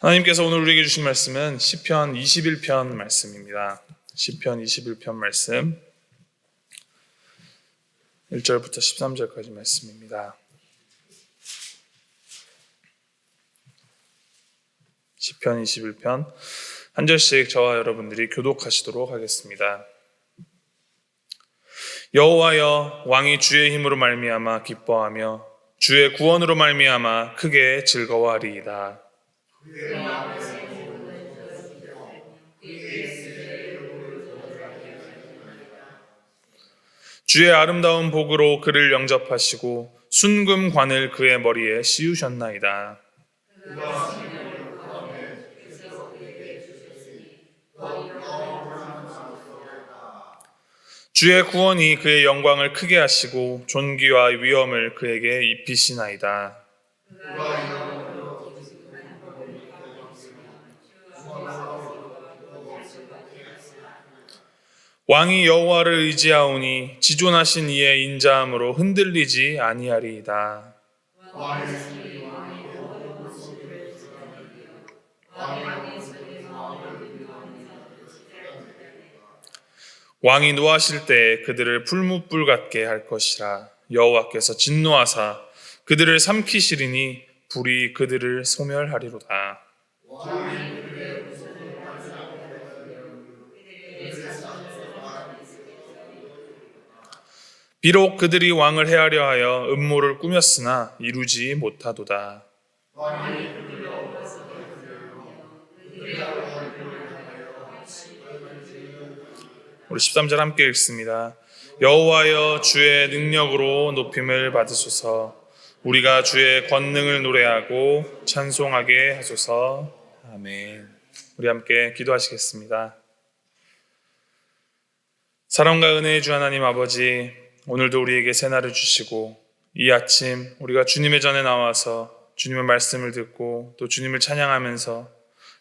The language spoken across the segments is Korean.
하나님께서 오늘 우리에게 주신 말씀은 시편 21편 말씀입니다. 시편 21편 말씀 1절부터 13절까지 말씀입니다. 시편 21편 한 절씩 저와 여러분들이 교독하시도록 하겠습니다. 여호와여, 왕이 주의 힘으로 말미암아 기뻐하며 주의 구원으로 말미암아 크게 즐거워하리이다. 주의 아름다운 복으로 그를 영접하시고 순금관을 그의 머리에 씌우셨나이다. 주의 구원이 그의 영광을 크게 하시고 존귀와 위엄을 그에게 입히시나이다. 왕이 여호와를 의지하오니 지존하신 이의 인자함으로 흔들리지 아니하리이다. 왕이 노하실 때에 그들을 풀무불 같게 할 것이라. 여호와께서 진노하사 그들을 삼키시리니 불이 그들을 소멸하리로다. 비록 그들이 왕을 해하려 하여 음모를 꾸몄으나 이루지 못하도다. 우리 13절 함께 읽습니다. 여호와여, 주의 능력으로 높임을 받으소서. 우리가 주의 권능을 노래하고 찬송하게 하소서. 아멘. 우리 함께 기도하시겠습니다. 사랑과 은혜의 주 하나님 아버지, 오늘도 우리에게 새날을 주시고 이 아침 우리가 주님의 전에 나와서 주님의 말씀을 듣고 또 주님을 찬양하면서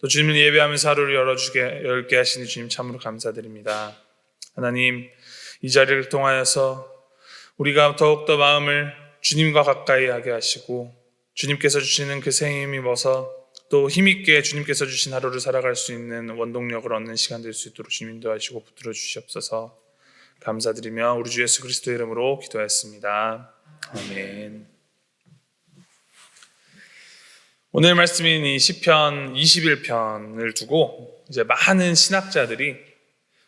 또 주님을 예배하면서 하루를 열게 하시니 주님 참으로 감사드립니다. 하나님, 이 자리를 통하여서 우리가 더욱더 마음을 주님과 가까이 하게 하시고 주님께서 주시는 그 새 힘이 입어서 또 힘있게 주님께서 주신 하루를 살아갈 수 있는 원동력을 얻는 시간 될 수 있도록 주님 인도하시고 붙들어 주시옵소서. 감사드리며 우리 주 예수 그리스도의 이름으로 기도했습니다. 아멘. 오늘 말씀인 이 시편 21편을 두고 이제 많은 신학자들이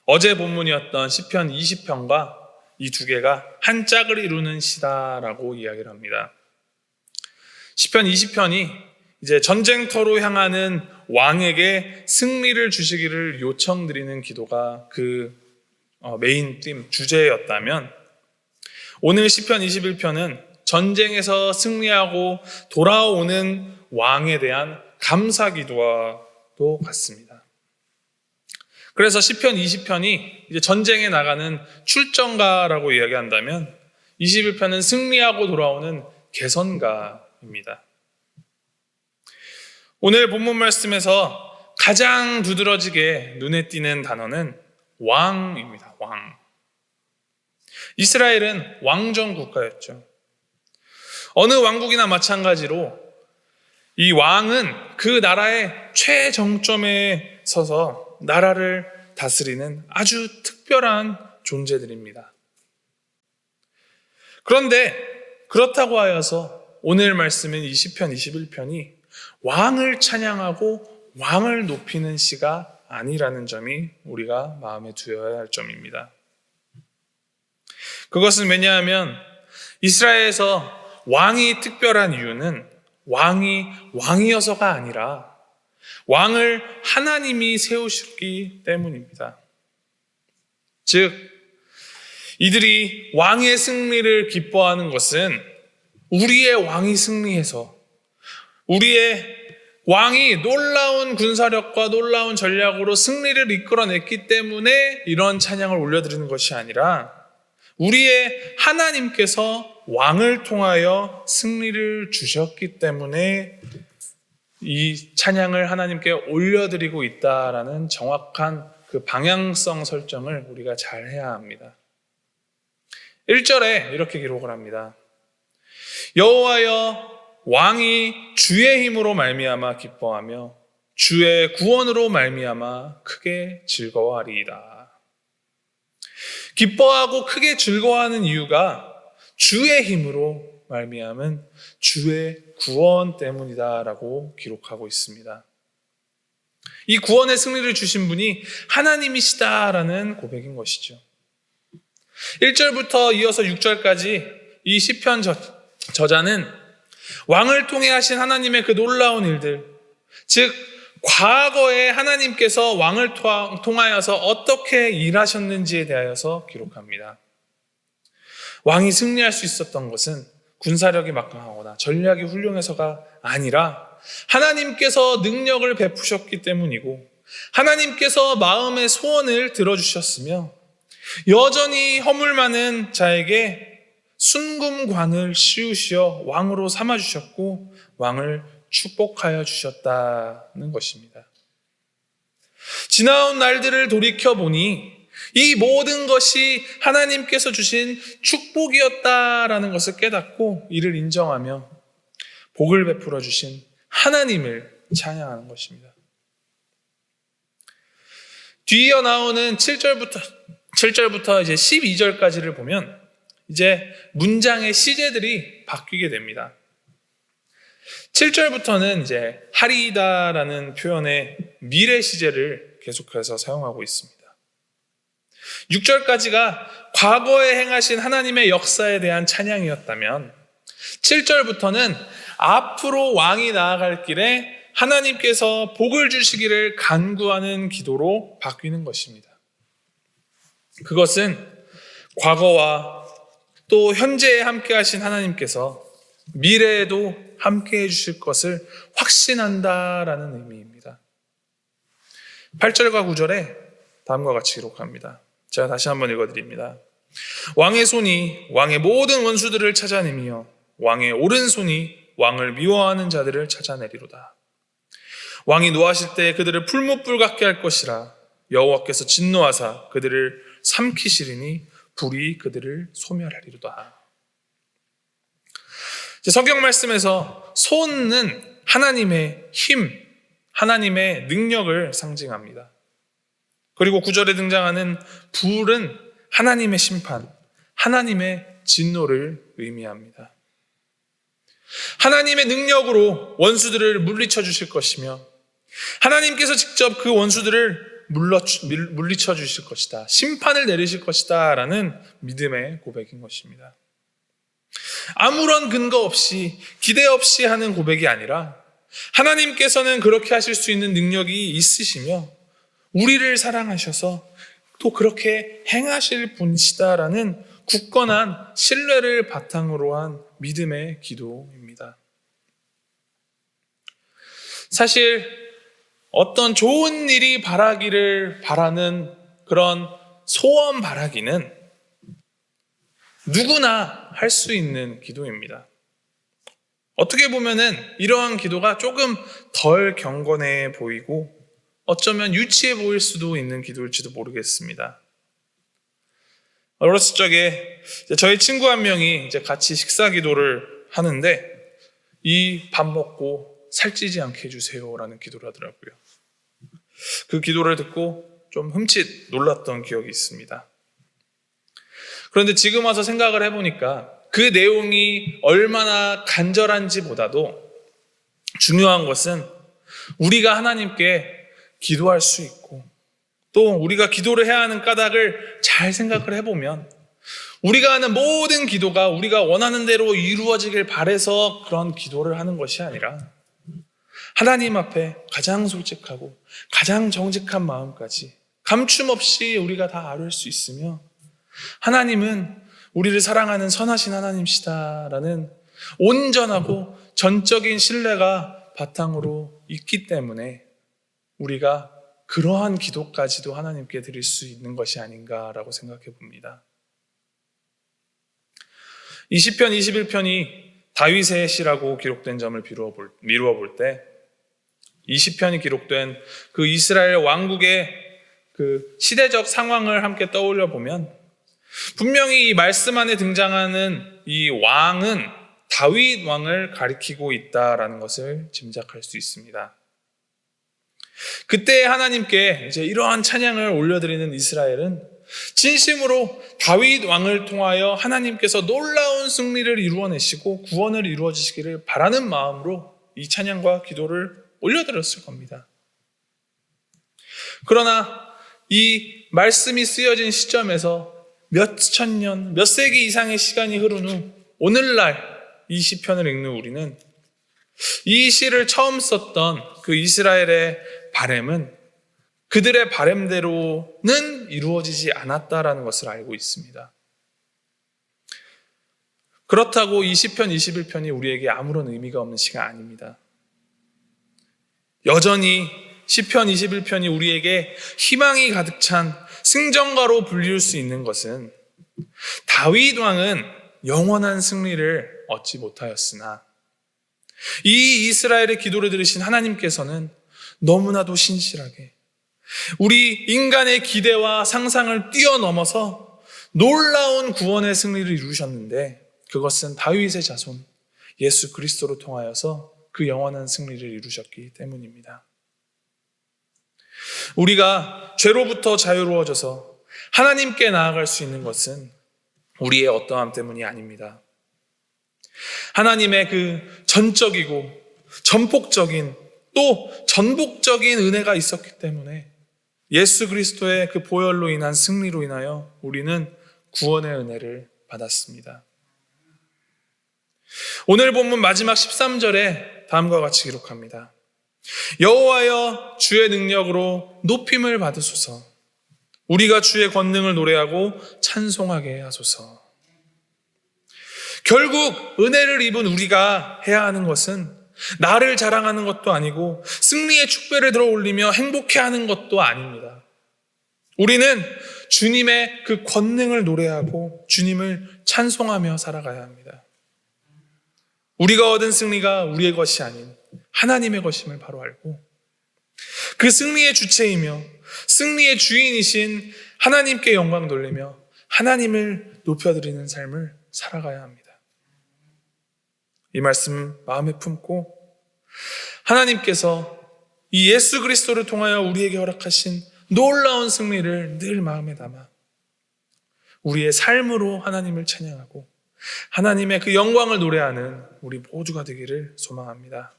어제 본문이었던 시편 20편과 이 두 개가 한 짝을 이루는 시다라고 이야기를 합니다. 시편 20편이 이제 전쟁터로 향하는 왕에게 승리를 주시기를 요청드리는 기도가 그 메인 팀 주제였다면, 오늘 시편 21편은 전쟁에서 승리하고 돌아오는 왕에 대한 감사 기도와도 같습니다. 그래서 시편 20편이 이제 전쟁에 나가는 출정가라고 이야기한다면 21편은 승리하고 돌아오는 개선가입니다. 오늘 본문 말씀에서 가장 두드러지게 눈에 띄는 단어는 왕입니다. 왕. 이스라엘은 왕정 국가였죠. 어느 왕국이나 마찬가지로 이 왕은 그 나라의 최정점에 서서 나라를 다스리는 아주 특별한 존재들입니다. 그런데 그렇다고 하여서 오늘 말씀인 이 시편 21편이 왕을 찬양하고 왕을 높이는 시가 아니라는 점이 우리가 마음에 두어야 할 점입니다. 그것은 왜냐하면 이스라엘에서 왕이 특별한 이유는 왕이 왕이어서가 아니라 왕을 하나님이 세우셨기 때문입니다. 즉, 이들이 왕의 승리를 기뻐하는 것은 우리의 왕이 승리해서 우리의 왕이 놀라운 군사력과 놀라운 전략으로 승리를 이끌어냈기 때문에 이런 찬양을 올려드리는 것이 아니라 우리의 하나님께서 왕을 통하여 승리를 주셨기 때문에 이 찬양을 하나님께 올려드리고 있다라는 정확한 그 방향성 설정을 우리가 잘 해야 합니다. 1절에 이렇게 기록을 합니다. 여호와여, 왕이 주의 힘으로 말미암아 기뻐하며 주의 구원으로 말미암아 크게 즐거워하리이다. 기뻐하고 크게 즐거워하는 이유가 주의 힘으로 말미암은 주의 구원 때문이다라고 기록하고 있습니다. 이 구원의 승리를 주신 분이 하나님이시다라는 고백인 것이죠. 1절부터 이어서 6절까지 이 시편 저자는 왕을 통해 하신 하나님의 그 놀라운 일들, 즉 과거에 하나님께서 왕을 통하여서 어떻게 일하셨는지에 대하여서 기록합니다. 왕이 승리할 수 있었던 것은 군사력이 막강하거나 전략이 훌륭해서가 아니라 하나님께서 능력을 베푸셨기 때문이고 하나님께서 마음의 소원을 들어주셨으며 여전히 허물 많은 자에게 순금관을 씌우시어 왕으로 삼아주셨고 왕을 축복하여 주셨다는 것입니다. 지나온 날들을 돌이켜보니 이 모든 것이 하나님께서 주신 축복이었다라는 것을 깨닫고 이를 인정하며 복을 베풀어 주신 하나님을 찬양하는 것입니다. 뒤이어 나오는 7절부터 이제 12절까지를 보면 이제 문장의 시제들이 바뀌게 됩니다. 7절부터는 이제 하리이다라는 표현의 미래 시제를 계속해서 사용하고 있습니다. 6절까지가 과거에 행하신 하나님의 역사에 대한 찬양이었다면 7절부터는 앞으로 왕이 나아갈 길에 하나님께서 복을 주시기를 간구하는 기도로 바뀌는 것입니다. 그것은 과거와 또 현재에 함께 하신 하나님께서 미래에도 함께 해주실 것을 확신한다라는 의미입니다. 8절과 9절에 다음과 같이 기록합니다. 제가 다시 한번 읽어드립니다. 왕의 손이 왕의 모든 원수들을 찾아내며 왕의 오른손이 왕을 미워하는 자들을 찾아내리로다. 왕이 노하실 때 그들을 풀무불 같게 할 것이라. 여호와께서 진노하사 그들을 삼키시리니 불이 그들을 소멸하리로다. 성경 말씀에서 손은 하나님의 힘, 하나님의 능력을 상징합니다. 그리고 9절에 등장하는 불은 하나님의 심판, 하나님의 진노를 의미합니다. 하나님의 능력으로 원수들을 물리쳐 주실 것이며 하나님께서 직접 그 원수들을 물리쳐 주실 것이다. 심판을 내리실 것이다 라는 믿음의 고백인 것입니다. 아무런 근거 없이 기대 없이 하는 고백이 아니라 하나님께서는 그렇게 하실 수 있는 능력이 있으시며 우리를 사랑하셔서 또 그렇게 행하실 분이시다라는 굳건한 신뢰를 바탕으로 한 믿음의 기도입니다. 사실 어떤 좋은 일이 바라기를 바라는 그런 소원 바라기는 누구나 할 수 있는 기도입니다. 어떻게 보면은 이러한 기도가 조금 덜 경건해 보이고 어쩌면 유치해 보일 수도 있는 기도일지도 모르겠습니다. 어렸을 적에 저희 친구 한 명이 이제 같이 식사 기도를 하는데 이 밥 먹고 살찌지 않게 해주세요라는 기도를 하더라고요. 그 기도를 듣고 좀 흠칫 놀랐던 기억이 있습니다. 그런데 지금 와서 생각을 해보니까 그 내용이 얼마나 간절한지 보다도 중요한 것은 우리가 하나님께 기도할 수 있고 또 우리가 기도를 해야 하는 까닭을 잘 생각을 해보면 우리가 하는 모든 기도가 우리가 원하는 대로 이루어지길 바라서 그런 기도를 하는 것이 아니라 하나님 앞에 가장 솔직하고 가장 정직한 마음까지 감춤 없이 우리가 다 아뢰을 수 있으며 하나님은 우리를 사랑하는 선하신 하나님이시다라는 온전하고 전적인 신뢰가 바탕으로 있기 때문에 우리가 그러한 기도까지도 하나님께 드릴 수 있는 것이 아닌가라고 생각해 봅니다. 이 시편 21편이 다윗의 시라고 기록된 점을 미루어 볼 때 이 시편이 기록된 그 이스라엘 왕국의 그 시대적 상황을 함께 떠올려 보면 분명히 이 말씀 안에 등장하는 이 왕은 다윗 왕을 가리키고 있다라는 것을 짐작할 수 있습니다. 그때 하나님께 이제 이러한 찬양을 올려드리는 이스라엘은 진심으로 다윗 왕을 통하여 하나님께서 놀라운 승리를 이루어내시고 구원을 이루어 주시기를 바라는 마음으로 이 찬양과 기도를 올려드렸을 겁니다. 그러나 이 말씀이 쓰여진 시점에서 몇 천년, 몇 세기 이상의 시간이 흐른 후 오늘날 이 시편을 읽는 우리는 이 시를 처음 썼던 그 이스라엘의 바램은 그들의 바램대로는 이루어지지 않았다라는 것을 알고 있습니다. 그렇다고 이 시편 21편이 우리에게 아무런 의미가 없는 시가 아닙니다. 여전히 시편 21편이 우리에게 희망이 가득 찬 승전가로 불릴 수 있는 것은 다윗 왕은 영원한 승리를 얻지 못하였으나 이 이스라엘의 기도를 들으신 하나님께서는 너무나도 신실하게 우리 인간의 기대와 상상을 뛰어넘어서 놀라운 구원의 승리를 이루셨는데 그것은 다윗의 자손 예수 그리스도로 통하여서 그 영원한 승리를 이루셨기 때문입니다. 우리가 죄로부터 자유로워져서 하나님께 나아갈 수 있는 것은 우리의 어떠함 때문이 아닙니다. 하나님의 그 전적이고 전폭적인 또 전복적인 은혜가 있었기 때문에 예수 그리스도의 그 보혈로 인한 승리로 인하여 우리는 구원의 은혜를 받았습니다. 오늘 본문 마지막 13절에 다음과 같이 기록합니다. 여호와여 주의 능력으로 높임을 받으소서. 우리가 주의 권능을 노래하고 찬송하게 하소서. 결국 은혜를 입은 우리가 해야 하는 것은 나를 자랑하는 것도 아니고 승리의 축배를 들어 올리며 행복해하는 것도 아닙니다. 우리는 주님의 그 권능을 노래하고 주님을 찬송하며 살아가야 합니다. 우리가 얻은 승리가 우리의 것이 아닌 하나님의 것임을 바로 알고 그 승리의 주체이며 승리의 주인이신 하나님께 영광 돌리며 하나님을 높여드리는 삶을 살아가야 합니다. 이 말씀 마음에 품고 하나님께서 이 예수 그리스도를 통하여 우리에게 허락하신 놀라운 승리를 늘 마음에 담아 우리의 삶으로 하나님을 찬양하고 하나님의 그 영광을 노래하는 우리 모두가 되기를 소망합니다.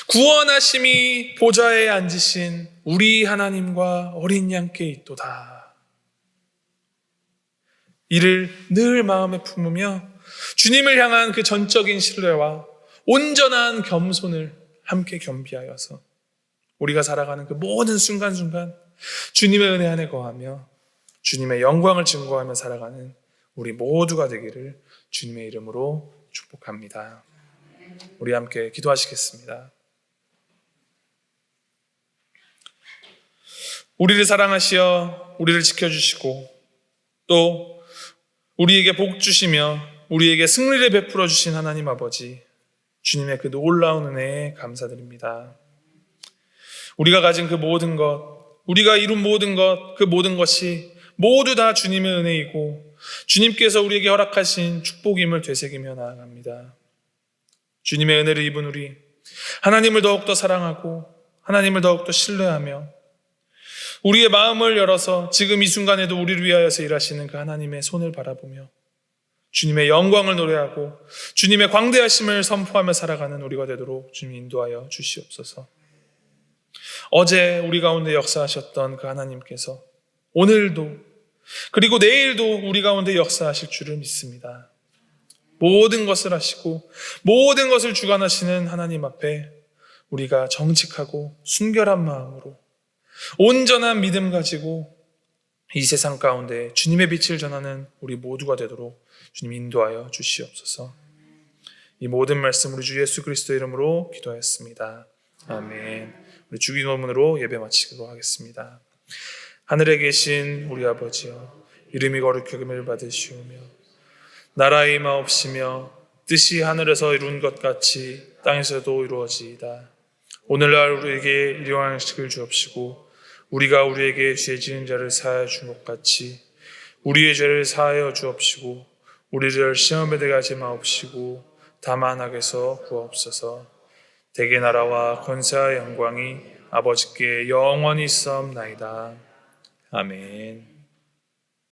구원하심이 보좌에 앉으신 우리 하나님과 어린 양께 있도다. 이를 늘 마음에 품으며 주님을 향한 그 전적인 신뢰와 온전한 겸손을 함께 겸비하여서 우리가 살아가는 그 모든 순간순간 주님의 은혜 안에 거하며 주님의 영광을 증거하며 살아가는 우리 모두가 되기를 주님의 이름으로 축복합니다. 우리 함께 기도하시겠습니다. 우리를 사랑하시어 우리를 지켜주시고 또 우리에게 복 주시며 우리에게 승리를 베풀어 주신 하나님 아버지, 주님의 그 놀라운 은혜에 감사드립니다. 우리가 가진 그 모든 것, 우리가 이룬 모든 것, 그 모든 것이 모두 다 주님의 은혜이고 주님께서 우리에게 허락하신 축복임을 되새기며 나아갑니다. 주님의 은혜를 입은 우리, 하나님을 더욱더 사랑하고 하나님을 더욱더 신뢰하며 우리의 마음을 열어서 지금 이 순간에도 우리를 위하여서 일하시는 그 하나님의 손을 바라보며 주님의 영광을 노래하고 주님의 광대하심을 선포하며 살아가는 우리가 되도록 주님 인도하여 주시옵소서. 어제 우리 가운데 역사하셨던 그 하나님께서 오늘도 그리고 내일도 우리 가운데 역사하실 줄을 믿습니다. 모든 것을 하시고 모든 것을 주관하시는 하나님 앞에 우리가 정직하고 순결한 마음으로 온전한 믿음 가지고 이 세상 가운데 주님의 빛을 전하는 우리 모두가 되도록 주님 인도하여 주시옵소서. 이 모든 말씀 우리 주 예수 그리스도 이름으로 기도하였습니다. 아멘. 우리 주기도문으로 예배 마치도록 하겠습니다. 하늘에 계신 우리 아버지여, 이름이 거룩히 여김을 받으시오며 나라의 임하옵시며 뜻이 하늘에서 이룬 것 같이 땅에서도 이루어지이다. 오늘날 우리에게 일용할 양식을 주옵시고 우리가 우리에게 죄 지은 자를 사하여 준 것 같이 우리의 죄를 사하여 주옵시고 우리를 시험에 들게 하지 마옵시고 다만 악에서 구하옵소서. 대개 나라와 권세와 영광이 아버지께 영원히 있사옵나이다. 아멘.